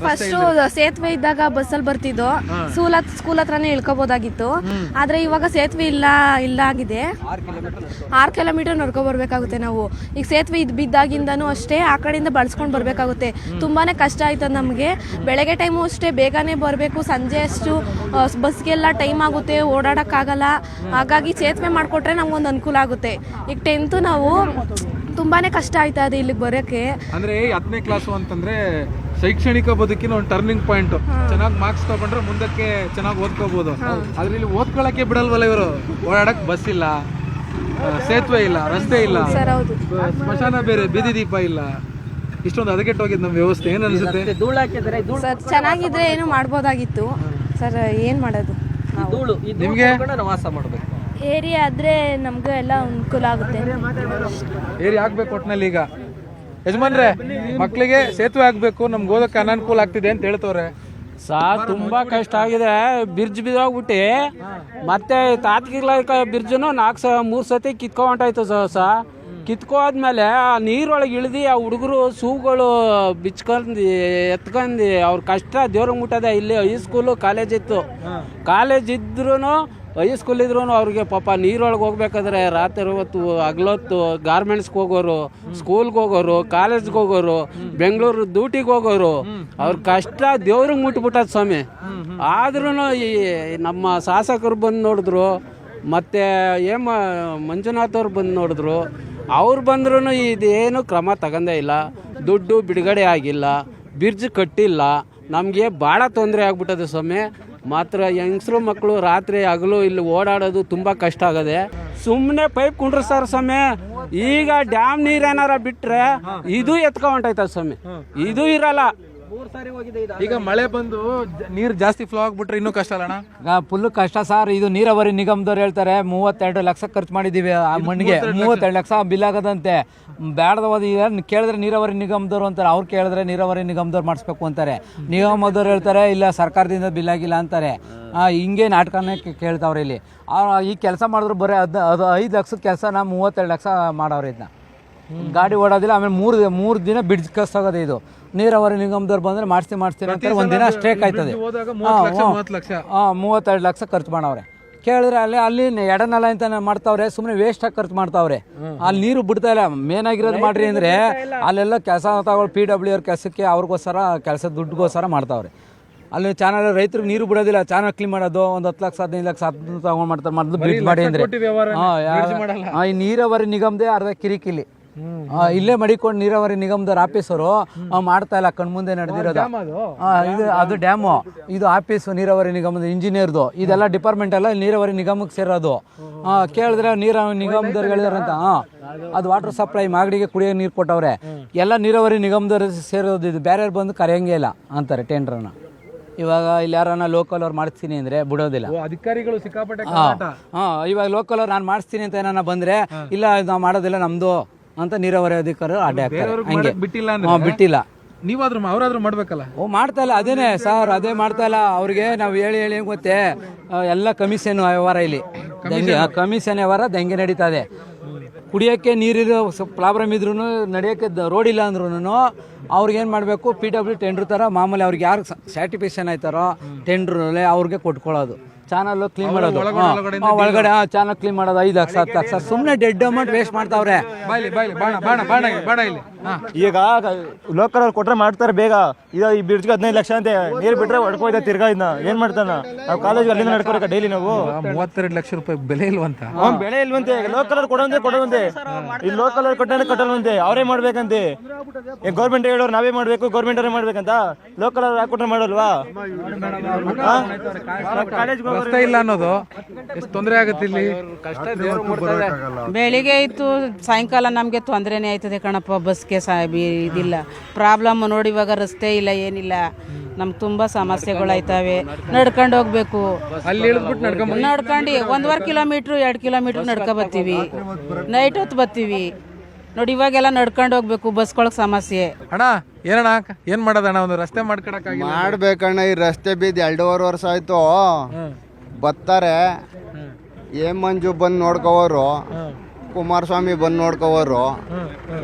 ಫಸ್ಟ್ ಸೇತುವೆ ಇದ್ದಾಗ ಬಸ್ಸಲ್ಲಿ ಬರ್ತಿದ್ದು, ಸ್ಕೂಲ್ ಹತ್ರನೇ ಇಳ್ಕೋಬಹುದಾಗಿತ್ತು. ಆದ್ರೆ ಇವಾಗ ಸೇತುವೆ ಇಲ್ಲ ಆಗಿದೆ. 6 ಕಿಲೋಮೀಟರ್ ನಡ್ಕೊ ಬರ್ಬೇಕಾಗುತ್ತೆ ನಾವು. ಈಗ ಸೇತುವೆ ಬಿದ್ದಾಗಿಂದನೂ ಅಷ್ಟೇ ಆ ಕಡೆಯಿಂದ ಬಳಸ್ಕೊಂಡು ಬರ್ಬೇಕಾಗುತ್ತೆ. ತುಂಬಾನೇ ಕಷ್ಟ ಆಯ್ತದ ನಮಗೆ. ಬೆಳಗ್ಗೆ ಟೈಮು ಅಷ್ಟೇ ಬೇಗನೆ ಬರಬೇಕು, ಸಂಜೆ ಅಷ್ಟು ಬಸ್ಗೆಲ್ಲ ಟೈಮ್ ಆಗುತ್ತೆ, ಓಡಾಡಕ್ಕಾಗಲ್ಲ. ಹಾಗಾಗಿ ಸೇತುವೆ ಮಾಡಿಕೊಟ್ರೆ ನಮ್ಗೊಂದು ಅನುಕೂಲ ಆಗುತ್ತೆ. ಈಗ 10th ನಾವು ತುಂಬಾನೇ ಕಷ್ಟ ಆಯ್ತಾ ಇದೆ ಇಲ್ಲಿಗೆ ಬರೋಕ್ಕೆ. ಅಂದ್ರೆ 10ನೇ ಕ್ಲಾಸು ಅಂತಂದ್ರೆ ಶೈಕ್ಷಣಿಕ ಬದುಕಿನ ಒಂದು ಟರ್ನಿಂಗ್ ಪಾಯಿಂಟ್. ಚೆನ್ನಾಗಿ ಮಾರ್ಕ್ಸ್ ತಗೊಂಡ್ರೆ ಮುಂದಕ್ಕೆ ಚೆನ್ನಾಗಿ ಓದ್ಕೋಬಹುದು. ಆದ್ರೆ ಇಲ್ಲಿ ಓದ್ಕೊಳಕ್ಕೆ ಬಿಡಲ್ವಲ್ಲ ಇವರು. ಓಡಾಡಕ್ ಬಸ್ ಇಲ್ಲ, ಸೇತುವೆ ಇಲ್ಲ, ರಸ್ತೆ ಇಲ್ಲ, ಸ್ಮಶಾನ ಬೇರೆ, ಬೀದಿ ದೀಪ ಇಲ್ಲ. ಇಷ್ಟೊಂದು ಹದಗೆಟ್ಟೋಗಿದ್ದು ನಮ್ಮ ವ್ಯವಸ್ಥೆ. ಏನ್ ಅನ್ಸುತ್ತೆ? ಸರ್ ಚೆನ್ನಾಗಿದ್ರೆ ಏನು ಮಾಡ್ಬೋದಾಗಿತ್ತು ಸರ್. ಏನ್ ಮಾಡೋದು? ನಿಮ್ಗೆ ವಾಸ ಮಾಡಬೇಕು ಏರಿಯಾ ಆದ್ರೆ ನಮ್ಗೆ ಎಲ್ಲ ಅನುಕೂಲ ಆಗುತ್ತೆ. ಏರಿಯಾ ಆಗ್ಬೇಕು ಒಟ್ನಲ್ಲಿ. ಈಗ ಯಜಮಾನ್ರೆ, ಮಕ್ಕಳಿಗೆ ಸೇತುವೆ ಆಗ್ಬೇಕು, ನಮ್ಗೆ ಓದಕ್ಕೆ ಅನಾನುಕೂಲ ಆಗ್ತಿದೆ ಅಂತ ಹೇಳ್ತವ್ರೆ. ತುಂಬಾ ಕಷ್ಟ ಆಗಿದೆ. ಬ್ರಿಡ್ಜ್ ಬಿದ್ದೋಗ್ಬಿಟ್ಟು ಮತ್ತೆ ತಾತ್ಕಾಲಿಕ ಬ್ರಿಡ್ಜನ್ನು 3 ಸತಿ ಕಿತ್ಕೊ ಹೊಂಟಾಯ್ತು ಕಿತ್ಕೋದ್ಮೇಲೆ ಆ ನೀರೊಳಗೆ ಇಳಿದು ಆ ಹುಡುಗರು ಸೂಗಳು ಬಿಚ್ಕೊಂಡು ಎತ್ಕೊಂಡು ಅವ್ರ ಕಷ್ಟ ದೇವ್ರಿಗೆ ಮುಟ್ಟದೆ. ಇಲ್ಲಿ ಹೈಸ್ಕೂಲು ಕಾಲೇಜ್ ಇತ್ತು. ಕಾಲೇಜ್ ಇದ್ರೂ ಹೈಸ್ಕೂಲ್ ಇದ್ರೂ ಅವ್ರಿಗೆ ಪಾಪ ನೀರೊಳಗೆ ಹೋಗ್ಬೇಕಾದ್ರೆ ರಾತ್ರಿ ಹೊತ್ತು ಹಗಲೊತ್ತು ಗಾರ್ಮೆಂಟ್ಸ್ಗೆ ಹೋಗೋರು, ಸ್ಕೂಲ್ಗೆ ಹೋಗೋರು, ಕಾಲೇಜ್ಗೆ ಹೋಗೋರು, ಬೆಂಗಳೂರು ಡ್ಯೂಟಿಗೆ ಹೋಗೋರು. ಅವ್ರ ಕಷ್ಟ ದೇವ್ರಿಗೆ ಮುಟ್ಬಿಟ್ಟದ ಸ್ವಾಮಿ. ಆದ್ರೂ ಈ ನಮ್ಮ ಶಾಸಕರು ಬಂದು ನೋಡಿದ್ರು, ಮತ್ತು ಮಂಜುನಾಥ್ ಅವ್ರು ಬಂದು ನೋಡಿದ್ರು. ಅವ್ರು ಬಂದ್ರೂ ಇದೇನು ಕ್ರಮ ತಗೊಂಡೇ ಇಲ್ಲ. ದುಡ್ಡು ಬಿಡುಗಡೆ ಆಗಿಲ್ಲ, ಬ್ರಿಡ್ಜ್ ಕಟ್ಟಿಲ್ಲ. ನಮಗೆ ಭಾಳ ತೊಂದರೆ ಆಗ್ಬಿಟ್ಟದೆ ಸ್ವಾಮಿ. ಮಾತ್ರ ಯಂಗ್ಸ್ರು ಮಕ್ಕಳು ರಾತ್ರಿ ಹಗಲು ಇಲ್ಲಿ ಓಡಾಡೋದು ತುಂಬ ಕಷ್ಟ ಆಗದೆ. ಸುಮ್ಮನೆ ಪೈಪ್ ಕುಂಡ್ರಿಸ್ತಾರೆ ಸ್ವಾಮಿ. ಈಗ ಡ್ಯಾಮ್ ನೀರೇನಾರ ಬಿಟ್ಟರೆ ಇದು ಎತ್ಕೊಂಡೈತ ಸ್ವಾಮಿ, ಇದು ಇರಲ್ಲ. ಈಗ ಮಳೆ ಬಂದು ನೀರು ಜಾಸ್ತಿ ಫ್ಲೋ ಆಗ್ಬಿಟ್ರೆ ಇನ್ನೂ ಕಷ್ಟ ಅಲ್ಲಣ್ಣ? ಫುಲ್ ಕಷ್ಟ ಸರ್. ಇದು ನೀರಾವರಿ ನಿಗಮದವ್ರು ಹೇಳ್ತಾರೆ 32 ಲಕ್ಷ ಖರ್ಚು ಮಾಡಿದ್ದೀವಿ ಆ ಮಣ್ಣಿಗೆ. 32 ಲಕ್ಷ ಬಿಲ್ ಆಗೋದಂತೆ. ಬೇಡದವಾದ ಕೇಳಿದ್ರೆ ನೀರಾವರಿ ನಿಗಮದವ್ರು ಅಂತಾರೆ, ಅವ್ರು ಕೇಳಿದ್ರೆ ನೀರಾವರಿ ನಿಗಮದವ್ರು ಮಾಡಿಸ್ಬೇಕು ಅಂತಾರೆ. ನಿಗಮದವ್ರು ಹೇಳ್ತಾರೆ ಇಲ್ಲ ಸರ್ಕಾರದಿಂದ ಬಿಲ್ ಆಗಿಲ್ಲ ಅಂತಾರೆ. ಹಿಂಗೆ ನಾಟಕನೇ ಕೇಳ್ತಾವ್ರೆ ಇಲ್ಲಿ. ಈ ಕೆಲಸ ಮಾಡಿದ್ರು ಬರೀ 5 ಲಕ್ಷದ ಕೆಲಸನ 32 ಲಕ್ಷ ಮಾಡವ್ರೆ. ಇದನ್ನ ಗಾಡಿ ಓಡೋದಿಲ್ಲ. ಆಮೇಲೆ 3 ದಿನ ಬ್ರಿಡ್ಜ್ ಕಸ್ತಾಗೋದೆ. ಇದು ನೀರಾವರಿ ನಿಗಮದವ್ರು ಬಂದ್ರೆ ಮಾಡಿಸ್ತೀನಿ ಅಂತಾರೆ. ಒಂದಿನ ಸ್ಟ್ರೈಕ್ ಆಯ್ತದೆ. 32 ಲಕ್ಷ ಖರ್ಚು ಮಾಡವ್ರೆ. ಕೇಳಿದ್ರೆ ಅಲ್ಲಿ ಎಡನಲ್ಲ ಅಂತ ಮಾಡ್ತಾವ್ರೆ. ಸುಮ್ಮನೆ ವೇಸ್ಟ್ ಆಗಿ ಖರ್ಚು ಮಾಡ್ತಾವ್ರೆ. ಅಲ್ಲಿ ನೀರು ಬಿಡ್ತಾ ಇಲ್ಲ. ಮೇನ್ ಆಗಿರೋದು ಮಾಡ್ರಿ ಅಂದ್ರೆ ಅಲ್ಲೆಲ್ಲ ಕೆಲಸ ತಗೊಳ್ PW ಅವ್ರ ಕೆಲಸಕ್ಕೆ ಅವ್ರಿಗೋಸ್ಕರ ಕೆಲಸ ದುಡ್ಡುಗೋಸ್ಕರ ಮಾಡ್ತಾವ್ರೆ. ಅಲ್ಲಿ ಚಾನಲ್ ರೈತರಿಗೆ ನೀರು ಬಿಡೋದಿಲ್ಲ. ಚಾನಲ್ ಕ್ಲೀನ್ ಮಾಡೋದು ಒಂದು 10 ಲಕ್ಷ 15 ಲಕ್ಷ ತಗೊಂಡ್ ಮಾಡ್ತಾರೆ. ಮೊದಲು ಬ್ರಿಡ್ಜ್ ಮಾಡಿ ಅಂದ್ರೆ ಈ ನೀರಾವರಿ ನಿಗಮದೇ ಅರ್ಧ ಕಿರಿಕಿಲಿ. ಇಲ್ಲೇ ಮಡಿಕೊಂಡು ನೀರಾವರಿ ನಿಗಮದವ್ರ ಆಫೀಸರು ಮಾಡ್ತಾ ಇಲ್ಲ. ಕಣ್ಮುಂದೆ ನಡೆದಿರೋದು ಇದು. ಅದು ಡ್ಯಾಮು, ಇದು ಆಫೀಸು ನೀರಾವರಿ ನಿಗಮದ ಇಂಜಿನಿಯರ್ದು. ಇದೆಲ್ಲ ಡಿಪಾರ್ಟ್ಮೆಂಟ್ ಎಲ್ಲ ನೀರಾವರಿ ನಿಗಮಕ್ಕೆ ಸೇರೋದು. ಕೇಳಿದ್ರೆ ನೀರಾವರಿ ನಿಗಮದವ್ರು ಹೇಳಿದಾರಂತ. ಅದು ವಾಟರ್ ಸಪ್ಲೈ ಮಾಗಡಿಗೆ ಕುಡಿಯೋ ನೀರು ಕೊಟ್ಟವ್ರೆ. ಎಲ್ಲ ನೀರಾವರಿ ನಿಗಮದವ್ರು ಸೇರೋದು. ಇದು ಬೇರೆಯವ್ರು ಬಂದು ಕರೆಯಂಗೆ ಇಲ್ಲ ಅಂತಾರೆ ಟೆಂಡ್ರನ್ನ. ಇವಾಗ ಇಲ್ಲಿ ಯಾರನ್ನ ಲೋಕಲ್ ಅವ್ರು ಮಾಡಿಸ್ತೀನಿ ಅಂದ್ರೆ ಬಿಡೋದಿಲ್ಲ. ಅಧಿಕಾರಿಗಳು ಸಿಕ್ಕಾಪಟ್ಟೆ. ಇವಾಗ ಲೋಕಲ್ ಅವ್ರು ನಾನು ಮಾಡಿಸ್ತೀನಿ ಅಂತ ಏನಾರ ಬಂದ್ರೆ ಇಲ್ಲ ನಾವು ಮಾಡೋದಿಲ್ಲ ನಮ್ದು ಅಂತ ನೀರಾವರಿ ಅಧಿಕಾರಿ ಅಡ್ಡೆ ಹಾಕ್ತಾರೆ. ಹಂಗೆ ಬಿಟ್ಟಿಲ್ಲ. ನೀವಾದ್ರೂ ಅವರಾದ್ರೂ ಮಾಡ್ಬೇಕಲ್ಲ. ಮಾಡ್ತಾ ಇಲ್ಲ. ಅದೇನೆ ಸರ್, ಅದೇ ಮಾಡ್ತಾ ಇಲ್ಲ. ಅವ್ರಿಗೆ ನಾವು ಹೇಳಿ ಗೊತ್ತೇ ಎಲ್ಲ ಕಮಿಷನ್ ವ್ಯವಹಾರ. ಇಲ್ಲಿ ಕಮಿಷನ್ ವ್ಯವಹಾರ ದಂಗೆ ನಡೀತಾ ಇದೆ. ಕುಡಿಯೋಕ್ಕೆ ನೀರಿರೋ ಪ್ರಾಬ್ಲಮ್ ಇದ್ರೂ ನಡೆಯೋಕ್ಕೆ ರೋಡ್ ಇಲ್ಲ ಅಂದ್ರೂ ಅವ್ರಿಗೇನು ಮಾಡಬೇಕು, PW ಟೆಂಡ್ರ್ ಥರ ಮಾಮೂಲಿ ಅವ್ರಿಗೆ ಯಾರು ಸ್ಯಾಟಿಸ್ಫ್ಯಾಕ್ಷನ್ ಆಯ್ತಾರೋ ಟೆಂಡ್ರಲ್ಲಿ ಅವ್ರಿಗೆ ಕೊಟ್ಕೊಳ್ಳೋದು. ಚಾನಲ್ ಕ್ಲೀನ್ ಮಾಡೋದು ಒಳಗಡೆಯಿಂದ ಒಳಗಡೆ ಚಾನಲ್ ಕ್ಲೀನ್ ಮಾಡೋದು 5 ಲಕ್ಷ 10 ಲಕ್ಷ ಸುಮ್ಮನೆ ಡೆಡ್ ಅಮೌಂಟ್ ವೇಸ್ಟ್ ಮಾಡ್ತಾವ್ರೆ. ಬಾಯ್ಲಿ ಬಾಣ ಇಲ್ಲಿ. ಈಗ ಲೋಕಲ್ ಅವ್ರು ಕೊಟ್ರೆ ಮಾಡ್ತಾರೆ ಬೇಗ. ಈಗ ಈ ಬ್ರಿಡ್ಜ್ಗೆ 15 ಲಕ್ಷ ಅಂತೆ, ನೀರು ಬಿಟ್ರೆ ಹೊಡ್ಕೋಯ್ತಾ ತಿರ್ಗಾ ಇದನ್ನ ಏನ್ ಮಾಡ್ತಾನ? ನಾವು ಕಾಲೇಜ್ ಅಲ್ಲಿಂದ ನಡ್ಕೋಬೇಕ ಡೈಲಿ ನಾವು. 32 ಲಕ್ಷ ರೂಪಾಯಿ ಬೆಲೆ ಇಲ್ವಂತ. ಬೆಳೆ ಇಲ್ವಂತೆ, ಲೋಕಲ್ ಅವ್ರು ಕೊಡುವಂತೆ ಈ ಲೋಕಲ್ ಅವ್ರು ಕೊಟ್ಟರೆ ಕಟ್ಟಲ್ವಂತೆ, ಅವರೇ ಮಾಡ್ಬೇಕಂತೆ. ಗೌರ್ಮೆಂಟ್ ಹೇಳೋರು ನಾವೇ ಮಾಡ್ಬೇಕು, ಗೌರ್ಮೆಂಟ್ ಅವರೇ ಮಾಡ್ಬೇಕಂತ. ಲೋಕಲ್ ಅವ್ರು ಹಾಕೊಟ್ರೆ ಮಾಡಲ್ವಾ? ರಸ್ತೆ ಇಲ್ಲ ಅನ್ನೋದು ಎಷ್ಟು ತೊಂದರೆ ಆಗುತ್ತೆ ಇಲ್ಲಿ. ಬೆಳಿಗ್ಗೆ ಇತ್ತು ಸಾಯಂಕಾಲ ನಮಗೆ ತೊಂದರೆನೇ ಆಯ್ತದೆ ಕಣಪ್ಪ. ಬಸ್ಗೆ ಇದಿಲ್ಲ, ಪ್ರಾಬ್ಲಮ್ ನೋಡಿ. ಇವಾಗ ರಸ್ತೆ ಇಲ್ಲ, ಏನಿಲ್ಲ, ನಮ್ಗೆ ತುಂಬ ಸಮಸ್ಯೆಗಳಾಯ್ತವೆ. ನಡ್ಕೊಂಡು ಹೋಗ್ಬೇಕು, ಅಲ್ಲಿ ಇಳಿದ್ಬಿಟ್ಟು ನಡ್ಕೊಂಡು 1.5 ಕಿಲೋಮೀಟ್ರ್ 2 ಕಿಲೋಮೀಟ್ರ್ ನಡ್ಕೊ ಬರ್ತೀವಿ. ನೈಟ್ ಹೊತ್ತು ಬರ್ತೀವಿ ನೋಡಿ. ಇವಾಗೆಲ್ಲ ನಡ್ಕೊಂಡು ಹೋಗ್ಬೇಕು, ಬಸ್ಕೊಳಕ್ ಸಮಸ್ಯೆ. ಅಣ್ಣ ಏನಣ್ಣ ಏನ್ ಮಾಡೋದಣ್ಣ, ಒಂದು ರಸ್ತೆ ಮಾಡ್ಕೊಳಕ್ಕಾಗಿಲ್ಲ. ಮಾಡ್ಬೇಕಣ್ಣ, ಈ ರಸ್ತೆ ಬಿದ್ದು 2.5 ವರ್ಷ ಆಯ್ತು. ಬರ್ತಾರೆ ಮಂಜು ಬಂದು ನೋಡ್ಕೋವರು, ಕುಮಾರಸ್ವಾಮಿ ಬಂದು ನೋಡ್ಕೋವರು,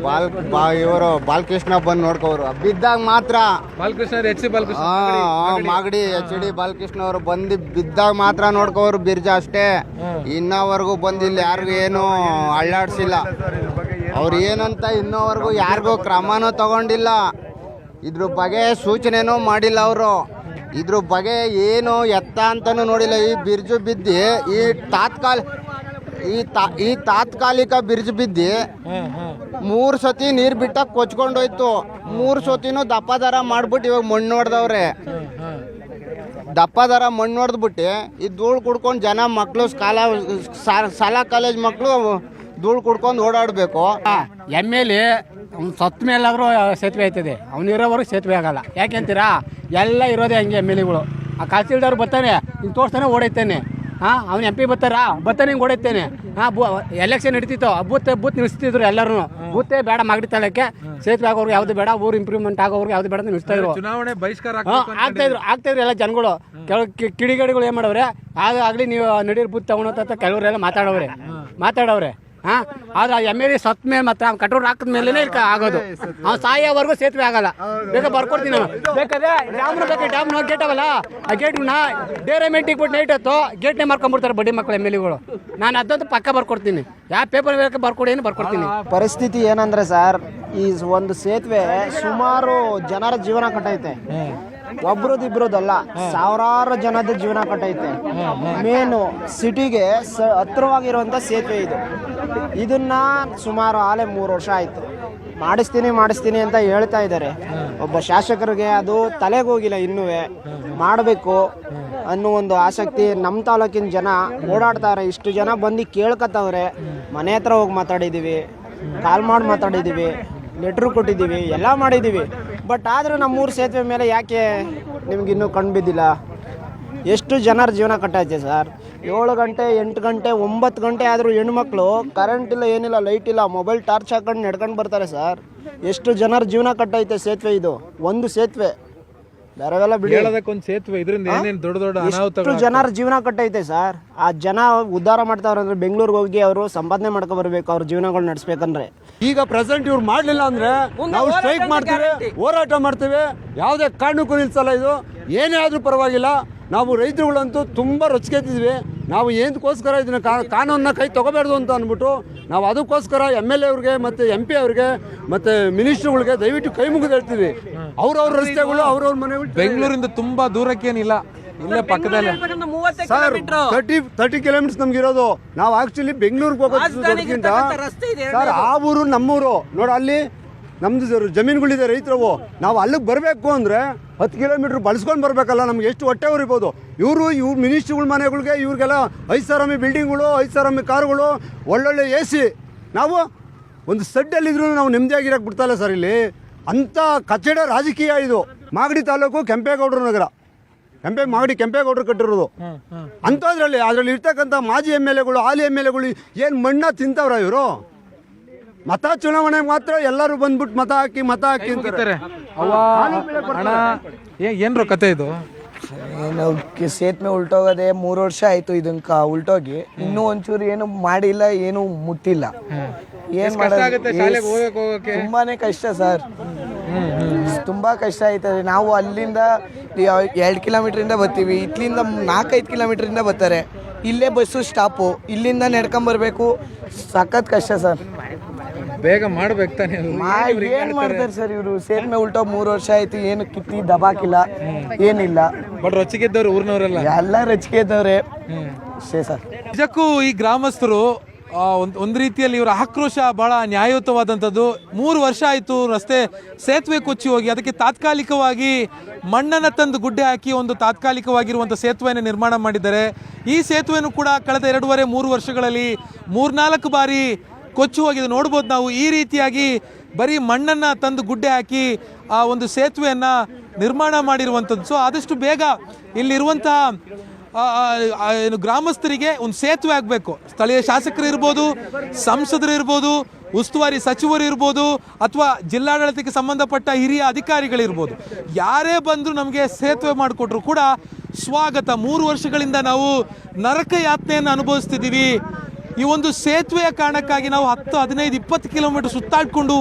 ಇವರು ಬಾಲಕೃಷ್ಣ ಬಂದು ನೋಡ್ಕೋವರು. ಬಿದ್ದಾಗ ಮಾತ್ರ ಬಾಲಕೃಷ್ಣ ಮಾಗಡಿ HD ಬಾಲಕೃಷ್ಣ ಅವರು ಬಂದು ಬಿದ್ದಾಗ ಮಾತ್ರ ನೋಡ್ಕೋರು ಬಿರ್ಜ ಅಷ್ಟೇ. ಇನ್ನವರೆಗೂ ಬಂದಿಲ್ಲ, ಯಾರಿಗೂ ಏನು ಅಳ್ಳಾಡ್ಸಿಲ್ಲ. ಅವ್ರು ಏನಂತ ಇನ್ನೋವರೆಗೂ ಯಾರಿಗೂ ಕ್ರಮನೂ ತಗೊಂಡಿಲ್ಲ. ಇದ್ರ ಬಗ್ಗೆ ಸೂಚನೆನೂ ಮಾಡಿಲ್ಲ ಅವರು. ಇದ್ರ ಬಗ್ಗೆ ಏನು ಎತ್ತ ಅಂತನೂ ನೋಡಿಲ್ಲ. ಈ ಬಿರ್ಜು ಬಿದ್ದು ಈ ತಾತ್ಕಾಲಿಕ ಬಿರ್ಜು ಬಿದ್ದು 3 ಸತಿ ನೀರು ಬಿಟ್ಟ ಕೊಚ್ಕೊಂಡೋಯ್ತು. 3 ಸತಿನೂ ದಪ್ಪದರ ಮಾಡ್ಬಿಟ್ಟು ಇವಾಗ ಮಣ್ಣು ಹೊಡೆದವ್ರೆ. ದಪ್ಪದರ ಮಣ್ಣು ಹೊಡೆದ್ಬಿಟ್ಟು ಈ ಧೂಳು ಕುಡ್ಕೊಂಡು ಜನ ಮಕ್ಕಳು ಶಾಲಾ ಕಾಲೇಜ್ ಮಕ್ಕಳು ಧೂಳು ಕುಡ್ಕೊಂಡು ಓಡಾಡಬೇಕು. MLA ಸತ್ತ ಮೇಲಾದರೂ ಸೇತುವೆ ಆಯ್ತದೆ, ಅವನಿರೋವರೆಗೂ ಸೇತುವೆ ಆಗಲ್ಲ. ಯಾಕೆಂತೀರಾ, ಎಲ್ಲ ಇರೋದೇ ಹಂಗೆ MLAಗಳು. ಆ ತಹಸೀಲ್ದಾರ್ ಬರ್ತಾನೆ, ಹಿಂಗೆ ತೋರಿಸ್ತಾನೆ ಓಡೈತಾನೆ. ಅವ್ನು MP ಬರ್ತಾನೆ ಹಿಂಗೆ ಓಡೈತೇನೆ. ಎಲೆಕ್ಷನ್ ನಡೀತಿತ್ತು, ಬೂತ್ ನಿಲ್ಲಿಸ್ತಿದ್ರು ಎಲ್ಲರೂ. ಬೂತೇ ಬೇಡ ಮಾಗಡಿ ತಾಲೂಕೆ, ಸೇತುವೆ ಆಗೋರು ಯಾವ್ದು ಬೇಡ, ಊರು ಇಂಪ್ರೂವ್ಮೆಂಟ್ ಆಗೋರು ಯಾವ್ದು ಬೇಡ ಅಂತ ನಿಲ್ಲಿಸ್ತಾ ಇದ್ರು. ಚುನಾವಣೆ ಬಹಿಷ್ಕಾರ ಆಗ್ತಾ ಇದ್ರು ಎಲ್ಲ ಜನಗಳು. ಕಿಡಿಗೇಡಿಗಳು ಏನು ಮಾಡವ್ರೆ, ಆಗಲಿ ನೀವು ನಡೀರ್ ಬೂತ್ ತಗೊಂಡಂತ ಕೆಲವರೆಲ್ಲ ಮಾತಾಡವ್ರೆ. ಆದ್ರೆ MLA ಸತ್ ಮೇಲೆ ಮತ್ತೆ ಅವ್ನು ಕಟ್ರೋಲ್ ಹಾಕಿದ ಮೇಲೆ ಆಗೋದು. ಅವ್ನು ಸಾಯೋವರೆಗೂ ಸೇತುವೆ ಆಗಲ್ಲ. ಬೇಕಾ ಬರ್ಕೊಡ್ತೀನಿ, ಬೇಕಾದ್ರೆ ಡ್ಯಾಮ್ ಗೇಟ್ ಅವಲ್ಲ, ಆ ಗೇಟ್ನ ಡೇರಮೆಂಟಿಗೆ ಬಿಟ್ಟು ನೈಟ್ ಹೊತ್ತು ಗೇಟ್ನೇ ಮಾರ್ಕೊಂಡ್ಬಿಡ್ತಾರೆ ಬಡ್ಡಿ ಮಕ್ಕಳು MLAಗಳು. ನಾನು ಅದಂತೂ ಪಕ್ಕ ಬರ್ಕೊಡ್ತೀನಿ, ಯಾವ ಪೇಪರ್ ಬೇಕಾ ಬರ್ಕೊಡ್ತೀನಿ. ಪರಿಸ್ಥಿತಿ ಏನಂದ್ರೆ ಸರ್, ಈ ಒಂದು ಸೇತುವೆ ಸುಮಾರು ಜನರ ಜೀವನ ಕಟ್ಟೈತೆ. ಒಬ್ರದಿಬ್ರದಲ್ಲ, ಸಾವಿರಾರು ಜನದ ಜೀವನ ಕಟ್ಟೈತೆ. ಮೇನು ಸಿಟಿಗೆ ಹತ್ತಿರವಾಗಿರುವಂಥ ಸೇತುವೆ ಇದು. ಇದನ್ನ ಸುಮಾರು 3 ವರ್ಷ ಆಯಿತು. ಮಾಡಿಸ್ತೀನಿ ಅಂತ ಹೇಳ್ತಾ ಇದ್ದಾರೆ. ಒಬ್ಬ ಶಾಸಕರಿಗೆ ಅದು ತಲೆಗೆ ಹೋಗಿಲ್ಲ ಇನ್ನೂ. ಮಾಡಬೇಕು ಅನ್ನೋ ಒಂದು ಆಸಕ್ತಿ ನಮ್ಮ ತಾಲೂಕಿನ ಜನ ಓಡಾಡ್ತಾರೆ. ಇಷ್ಟು ಜನ ಬಂದು ಕೇಳ್ಕೊತವ್ರೆ. ಮನೆ ಹತ್ರ ಹೋಗಿ ಮಾತಾಡಿದ್ದೀವಿ, ಕಾಲ್ ಮಾಡಿ ಮಾತಾಡಿದ್ದೀವಿ, ಲೆಟ್ರು ಕೊಟ್ಟಿದ್ದೀವಿ, ಎಲ್ಲ ಮಾಡಿದ್ದೀವಿ. ಬಟ್ ಆದರೂ ನಮ್ಮೂರು ಸೇತುವೆ ಮೇಲೆ ಯಾಕೆ ನಿಮ್ಗಿನ್ನೂ ಕಣ್ಣು ಬಿದ್ದಿಲ್ಲ? ಎಷ್ಟು ಜನರ ಜೀವನ ಕಟ್ಟೈತೆ ಸರ್. 7 ಗಂಟೆ 8 ಗಂಟೆ 9 ಗಂಟೆ ಆದರೂ ಹೆಣ್ಮಕ್ಳು ಕರೆಂಟ್ ಇಲ್ಲ, ಏನಿಲ್ಲ, ಲೈಟ್ ಇಲ್ಲ, ಮೊಬೈಲ್ ಟಾರ್ಚ್ ಹಾಕೊಂಡು ನಡ್ಕೊಂಡು ಬರ್ತಾರೆ ಸರ್. ಎಷ್ಟು ಜನರ ಜೀವನ ಕಟ್ಟೈತೆ ಸೇತುವೆ ಇದು. ಒಂದು ಸೇತುವೆ, ಬೇರೆವೆಲ್ಲ ಬಿಡಿ, ಒಂದು ಸೇತುವೆ ಇದರಿಂದ ಏನೇನು ದೊಡ್ಡ ಎಷ್ಟು ಜನರ ಜೀವನ ಕಟ್ಟೈತೆ ಸರ್. ಆ ಜನ ಉದ್ಧಾರ ಮಾಡ್ತಾವ್ರೆ ಅಂದ್ರೆ ಬೆಂಗಳೂರಿಗೆ ಹೋಗಿ ಅವರು ಸಂಪಾದನೆ ಮಾಡ್ಕೊ ಬರ್ಬೇಕು, ಅವ್ರ ಜೀವನಗಳು ನಡೆಸ್ಬೇಕಂದ್ರೆ. ಈಗ ಪ್ರೆಸೆಂಟ್ ಇವ್ರು ಮಾಡಲಿಲ್ಲ ಅಂದ್ರೆ ನಾವು ಸ್ಟ್ರೈಕ್ ಮಾಡ್ತೀವಿ, ಹೋರಾಟ ಮಾಡ್ತೀವಿ. ಯಾವುದೇ ಕಾರಣಕ್ಕೂ ನಿಲ್ಸಲ್ಲ. ಇದು ಏನೇ ಆದರೂ ಪರವಾಗಿಲ್ಲ. ನಾವು ರೈತರುಗಳಂತೂ ತುಂಬ ರೊಚ್ಚಿಗೆತ್ತಿದ್ವಿ. ನಾವು ಏನಕ್ಕೋಸ್ಕರ ಇದನ್ನ ಕಾನೂನನ್ನ ಕೈ ತಗೋಬಾರ್ದು ಅಂತ ಅಂದ್ಬಿಟ್ಟು ನಾವು ಅದಕ್ಕೋಸ್ಕರ MLA ಅವ್ರಿಗೆ ಮತ್ತು MP ಅವ್ರಿಗೆ ಮತ್ತು ಮಿನಿಸ್ಟ್ರುಗಳಿಗೆ ದಯವಿಟ್ಟು ಕೈ ಮುಗಿದು ಹೇಳ್ತೀವಿ. ಅವ್ರವ್ರ ರಸ್ತೆಗಳು ಅವ್ರವ್ರ ಮನೆಗಳು ಬೆಂಗಳೂರಿಂದ ತುಂಬಾ ದೂರಕ್ಕೇನಿಲ್ಲ, ಇಲ್ಲೇ ಪಕ್ಕದಲ್ಲೇ ಸರ್. 30 ಕಿಲೋಮೀಟರ್ಸ್ ನಮ್ಗಿರೋದು. ನಾವು ಆಕ್ಚುಲಿ ಬೆಂಗಳೂರಿಗೆ ಹೋಗೋದಕ್ಕಿಂತ ಸರ್ ಆ ಊರು ನಮ್ಮೂರು ನೋಡಿ. ಅಲ್ಲಿ ನಮ್ದು ಜಮೀನುಗಳಿದೆ ರೈತರವು. ನಾವು ಅಲ್ಲಿಗೆ ಬರಬೇಕು ಅಂದರೆ 10 ಕಿಲೋಮೀಟ್ರ್ ಬಳಸ್ಕೊಂಡು ಬರಬೇಕಲ್ಲ. ನಮ್ಗೆ ಎಷ್ಟು ಹೊಟ್ಟೆ ಉರಿಬೋದು. ಇವ್ರ ಮಿನಿಸ್ಟ್ರುಗಳ ಮನೆಗಳಿಗೆ ಇವ್ರಿಗೆಲ್ಲ 5 ಸಾವಿರ ಬಿಲ್ಡಿಂಗ್ಗಳು, 5 ಸಾವಿರ ಕಾರುಗಳು, ಒಳ್ಳೊಳ್ಳೆ AC. ನಾವು ಒಂದು ಸಡ್ಡಲ್ಲಿದ್ರು ನಾವು ನೆಮ್ಮದಿಯಾಗಿರೋಕೆ ಬಿಡ್ತಾಯಿಲ್ಲ ಸರ್. ಇಲ್ಲಿ ಅಂಥ ಕಚಡ ರಾಜಕೀಯ ಇದು. ಮಾಗಡಿ ತಾಲೂಕು ಕೆಂಪೇಗೌಡರ ನಗರ, ಮಾಗಡಿ ಕೆಂಪೇಗೌಡರು ಕಟ್ಟಿರೋದು. ಅಂಥದ್ರಲ್ಲಿ ಅದರಲ್ಲಿ ಇರ್ತಕ್ಕಂಥ ಮಾಜಿ MLAಗಳು, ಹಾಲಿ MLAಗಳು ಏನು ಮಣ್ಣ ತಿಂತವ್ರ ಇವರು? ಮತ ಚುನಾವಣೆ ಮಾತ್ರ ಎಲ್ಲರೂ ಬಂದ್ಬಿಟ್ಟು ಮತ ಹಾಕಿ ಅಂತಾರೆ. ಏನ್ರ ಕತೆ ಇದು? ಸೇತುವೆ ಉಲ್ಟೋಗದೆ 3 ವರ್ಷ ಆಯ್ತು ಇದನ್ನ ಉಲ್ಟೋಗಿ. ಇನ್ನೂ ಒಂಚೂರು ಏನು ಮಾಡಿಲ್ಲ, ಏನು ಮುಟ್ಟಿಲ್ಲ. ಏನ್ ಮಾಡೋದು? ತುಂಬಾನೇ ಕಷ್ಟ ಸರ್. ತುಂಬ ಕಷ್ಟ ಆಯ್ತದೆ. ನಾವು ಅಲ್ಲಿಂದ 2 ಕಿಲೋಮೀಟ್ರಿಂದ ಬರ್ತೀವಿ, ಇಟ್ಲಿಂದ 4-5 ಕಿಲೋಮೀಟ್ರಿಂದ ಬರ್ತಾರೆ. ಇಲ್ಲೇ ಬಸ್ಸು ಸ್ಟಾಪು, ಇಲ್ಲಿಂದ ನಡ್ಕೊಂಬರ್ಬೇಕು, ಸಖತ್ ಕಷ್ಟ ಸರ್. ಬೇಗ ಮಾಡ್ಬೇಕು ತಾನೆ. ಏನು ಮಾಡ್ತಾರೆ ಸರ್ ಇವರು? ಸೇತುವೆ ಉಲ್ಟೋ 3 ವರ್ಷ ಆಯ್ತು, ಏನು ಕಿತ್ತಿ ದಬಾಕಿಲ್ಲ, ಏನಿಲ್ಲ. ಬಟ್ ರೊಚ್ಚಿಗೆದ್ದವ್ರು ಊರಿನವರೆಲ್ಲ ಎಲ್ಲ ರಚಿಕೆ ಇದ್ದವ್ರೆ ಅಷ್ಟೇ ಸರ್. ನಿಜಕ್ಕೂ ಈ ಗ್ರಾಮಸ್ಥರು ಒಂದು ರೀತಿಯಲ್ಲಿ ಇವರ ಆಕ್ರೋಶ ಬಹಳ ನ್ಯಾಯಯುತವಾದಂಥದ್ದು. 3 ವರ್ಷ ಆಯಿತು ರಸ್ತೆ ಸೇತುವೆ ಕೊಚ್ಚಿ ಹೋಗಿ, ಅದಕ್ಕೆ ತಾತ್ಕಾಲಿಕವಾಗಿ ಮಣ್ಣನ್ನು ತಂದು ಗುಡ್ಡೆ ಹಾಕಿ ಒಂದು ತಾತ್ಕಾಲಿಕವಾಗಿರುವಂಥ ಸೇತುವೆಯನ್ನು ನಿರ್ಮಾಣ ಮಾಡಿದ್ದಾರೆ. ಈ ಸೇತುವೆನೂ ಕೂಡ ಕಳೆದ 2.5-3 ವರ್ಷಗಳಲ್ಲಿ 3-4 ಬಾರಿ ಕೊಚ್ಚಿ ಹೋಗಿದೆ. ನೋಡ್ಬೋದು ನಾವು ಈ ರೀತಿಯಾಗಿ ಬರೀ ಮಣ್ಣನ್ನು ತಂದು ಗುಡ್ಡೆ ಹಾಕಿ ಆ ಒಂದು ಸೇತುವೆಯನ್ನು ನಿರ್ಮಾಣ ಮಾಡಿರುವಂಥದ್ದು. ಸೊ ಆದಷ್ಟು ಬೇಗ ಇಲ್ಲಿರುವಂತಹ ಏನು ಗ್ರಾಮಸ್ಥರಿಗೆ ಒಂದು ಸೇತುವೆ ಆಗಬೇಕು. ಸ್ಥಳೀಯ ಶಾಸಕರು ಇರ್ಬೋದು, ಸಂಸದರು ಇರ್ಬೋದು, ಉಸ್ತುವಾರಿ ಸಚಿವರು ಇರ್ಬೋದು, ಅಥವಾ ಜಿಲ್ಲಾಡಳಿತಕ್ಕೆ ಸಂಬಂಧಪಟ್ಟ ಹಿರಿಯ ಅಧಿಕಾರಿಗಳಿರ್ಬೋದು, ಯಾರೇ ಬಂದರೂ ನಮಗೆ ಸೇತುವೆ ಮಾಡಿಕೊಟ್ರು ಕೂಡ ಸ್ವಾಗತ. 3 ವರ್ಷಗಳಿಂದ ನಾವು ನರಕ ಯಾತನೆಯನ್ನು ಅನುಭವಿಸ್ತಿದ್ದೀವಿ. ಈ ಒಂದು ಸೇತುವೆಯ ಕಾರಣಕ್ಕಾಗಿ ನಾವು 10-15-20 ಕಿಲೋಮೀಟರ್ ಸುತ್ತಾಡಿಕೊಂಡು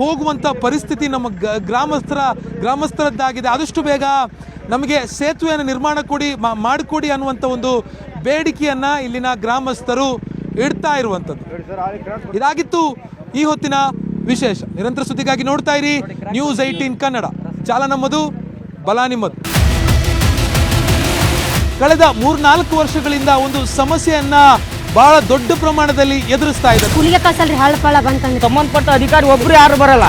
ಹೋಗುವಂಥ ಪರಿಸ್ಥಿತಿ ನಮ್ಮ ಗ್ರಾಮಸ್ಥರದ್ದಾಗಿದೆ. ಆದಷ್ಟು ಬೇಗ ನಮಗೆ ಸೇತುವೆಯನ್ನು ನಿರ್ಮಾಣ ಮಾಡಿಕೊಡಿ ಅನ್ನುವಂಥ ಒಂದು ಬೇಡಿಕೆಯನ್ನು ಇಲ್ಲಿನ ಗ್ರಾಮಸ್ಥರು ಇಡ್ತಾ ಇರುವಂಥದ್ದು. ಇದಾಗಿತ್ತು ಈ ಹೊತ್ತಿನ ವಿಶೇಷ. ನಿರಂತರ ಸುದ್ದಿಗಾಗಿ ನೋಡ್ತಾ ಇರಿ ನ್ಯೂಸ್ 18 ಕನ್ನಡ. ಚಾಲ ನಮ್ಮದು, ಬಲ ನಿಮ್ಮದು. ಕಳೆದ 3-4 ವರ್ಷಗಳಿಂದ ಒಂದು ಸಮಸ್ಯೆಯನ್ನ ಬಹಳ ದೊಡ್ಡ ಪ್ರಮಾಣದಲ್ಲಿ ಎದುರಿಸ್ತಾ ಇದೆ. ಕೂಲಿಗೆ ಕಾಸಲ್ರಿ ಹಾಳಪಾಳ ಬಂತಂದ್ರೆ ಸಂಬಂಧಪಟ್ಟ ಅಧಿಕಾರಿ ಒಬ್ರು ಯಾರು ಬರಲ್ಲ.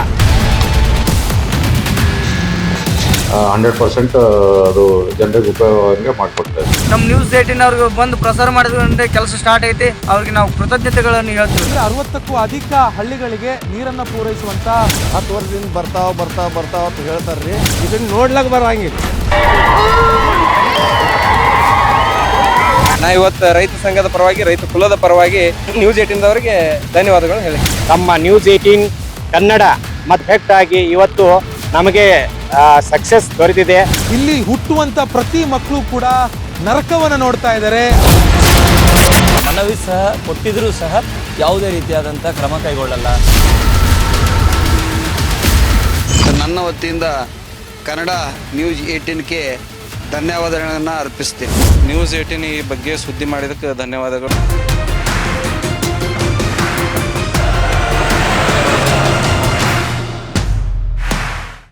100% ಅದು ಜನರಿಗೆ ಉಪಯೋಗ ಮಾಡಿಕೊಡ್ತಾರೆ. ನಮ್ಮ ನ್ಯೂಸ್ 18 ಅವ್ರಿಗೆ ಬಂದು ಪ್ರಸಾರ ಮಾಡಿದ್ರೆ ಕೆಲಸ ಸ್ಟಾರ್ಟ್ ಐತಿ. ಅವ್ರಿಗೆ ನಾವು ಕೃತಜ್ಞತೆಗಳನ್ನು ಹೇಳ್ತೀವಿ. 60ಕ್ಕೂ ಅಧಿಕ ಹಳ್ಳಿಗಳಿಗೆ ನೀರನ್ನು ಪೂರೈಸುವಂತ 10 ವರ್ಷದಿಂದ ಬರ್ತಾವ ಅಂತ ಹೇಳ್ತಾರ್ರಿ. ಇದನ್ನ ನೋಡ್ಲಕ್ ಬರಂಗಿಲ್ಲ. ನಾ ಇವತ್ತು ರೈತ ಸಂಘದ ಪರವಾಗಿ, ರೈತ ಕುಲದ ಪರವಾಗಿ ನ್ಯೂಸ್ 18 ಅವರಿಗೆ ಧನ್ಯವಾದಗಳು ಹೇಳಿ. ನಮ್ಮ ನ್ಯೂಸ್ 18 ಕನ್ನಡ ಮತ್ತು ಎಫೆಕ್ಟ್ ಆಗಿ ಇವತ್ತು ನಮಗೆ ಸಕ್ಸಸ್ ದೊರೆತಿದೆ. ಇಲ್ಲಿ ಹುಟ್ಟುವಂತ ಪ್ರತಿ ಮಕ್ಕಳು ಕೂಡ ನರಕವನ್ನು ನೋಡ್ತಾ ಇದ್ದಾರೆ. ಮನವಿ ಸಹ ಕೊಟ್ಟಿದ್ರೂ ಸಹ ಯಾವುದೇ ರೀತಿಯಾದಂಥ ಕ್ರಮ ಕೈಗೊಳ್ಳಲ್ಲ. ನನ್ನ ವತಿಯಿಂದ ಕನ್ನಡ ನ್ಯೂಸ್ 18ಗೆ ಧನ್ಯವಾದಗಳನ್ನು ಅರ್ಪಿಸ್ತೀನಿ. ನ್ಯೂಸ್ 18 ಈ ಬಗ್ಗೆ ಸುದ್ದಿ ಮಾಡಿದ್ದಕ್ಕೆ ಧನ್ಯವಾದಗಳು.